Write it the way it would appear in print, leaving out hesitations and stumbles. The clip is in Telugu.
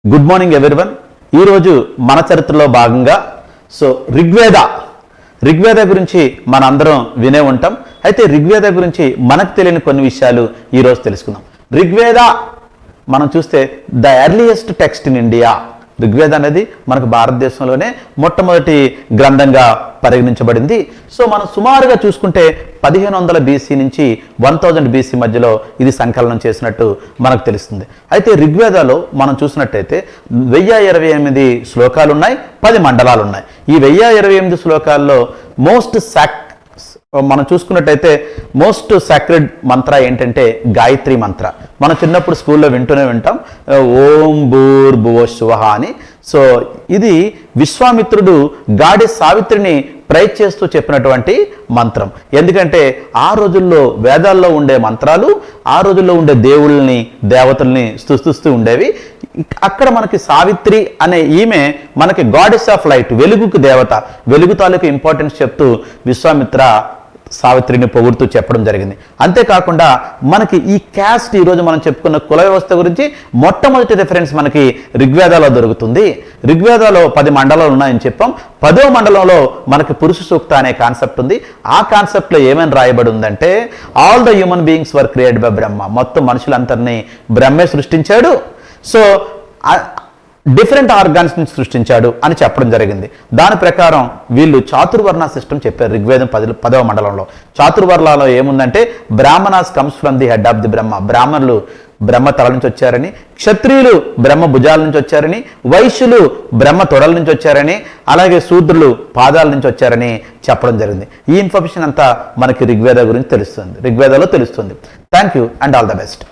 Good morning everyone. ఈరోజు మన చరిత్రలో భాగంగా ఋగ్వేద గురించి మనందరం వినే ఉంటాం. అయితే ఋగ్వేద గురించి మనకు తెలియని కొన్ని విషయాలు ఈరోజు తెలుసుకుందాం. ఋగ్వేద మనం చూస్తే the earliest text in India. Rigveda అనేది మనకు భారతదేశంలోనే మొట్టమొదటి గ్రంథంగా పరిగణించబడింది. సో మనం సుమారుగా చూసుకుంటే 1500 BC నుంచి 1000 BC మధ్యలో ఇది సంకలనం చేసినట్టు మనకు తెలుస్తుంది. అయితే ఋగ్వేదాలో మనం చూసినట్టయితే 1028 శ్లోకాలు ఉన్నాయి, 10 మండలాలు ఉన్నాయి. ఈ 1028 శ్లోకాల్లో మనం చూసుకున్నట్టయితే మోస్ట్ సాక్రెడ్ మంత్ర ఏంటంటే గాయత్రి మంత్ర. మనం చిన్నప్పుడు స్కూల్లో వింటూనే వింటాం, ఓం భూర్భువః స్వః అని. సో ఇది విశ్వామిత్రుడు గాడి సావిత్రిని ప్రైజ్ చేస్తూ చెప్పినటువంటి మంత్రం. ఎందుకంటే ఆ రోజుల్లో వేదాల్లో ఉండే మంత్రాలు ఆ రోజుల్లో ఉండే దేవుళ్ళని దేవతల్ని స్తుతిస్తూ ఉండేవి. అక్కడ మనకి సావిత్రి అనే ఈమె మనకి గాడెస్ ఆఫ్ లైట్, వెలుగుకు దేవత, వెలుగు తాలూకు ఇంపార్టెన్స్ చెప్తూ విశ్వామిత్ర సావిత్రిని పొగుడుతూ చెప్పడం జరిగింది. అంతేకాకుండా మనకి ఈ క్యాస్ట్ ఈరోజు మనం చెప్పుకున్న కుల వ్యవస్థ గురించి మొట్టమొదటి రిఫరెన్స్ మనకి ఋగ్వేదాలో దొరుకుతుంది. ఋగ్వేదాలో 10 మండలాలు ఉన్నాయని చెప్పాం. 10వ మండలంలో మనకి పురుష సూక్త అనే కాన్సెప్ట్ ఉంది. ఆ కాన్సెప్ట్లో ఏమని రాయబడి ఉందంటే all the human beings were created by Brahma. మొత్తం మనుషులందరినీ బ్రహ్మే సృష్టించాడు. సో డిఫరెంట్ ఆర్గాన్స్ నుంచి సృష్టించాడు అని చెప్పడం జరిగింది. దాని ప్రకారం వీళ్ళు చాతుర్వర్ణ సిస్టమ్ చెప్పారు. ఋగ్వేదం 10వ మండలంలో చాతుర్వర్ణాలో ఏముందంటే Brahmanas comes from the head of the Brahma. బ్రాహ్మణులు బ్రహ్మ తల నుంచి వచ్చారని, క్షత్రియులు బ్రహ్మ భుజాల నుంచి వచ్చారని, వైశ్యులు బ్రహ్మ తొడల నుంచి వచ్చారని, అలాగే శూద్రులు పాదాల నుంచి వచ్చారని చెప్పడం జరిగింది. ఈ ఇన్ఫర్మేషన్ అంతా మనకి ఋగ్వేద గురించి తెలుస్తుంది, ఋగ్వేదాలో తెలుస్తుంది. Thank you and all the best.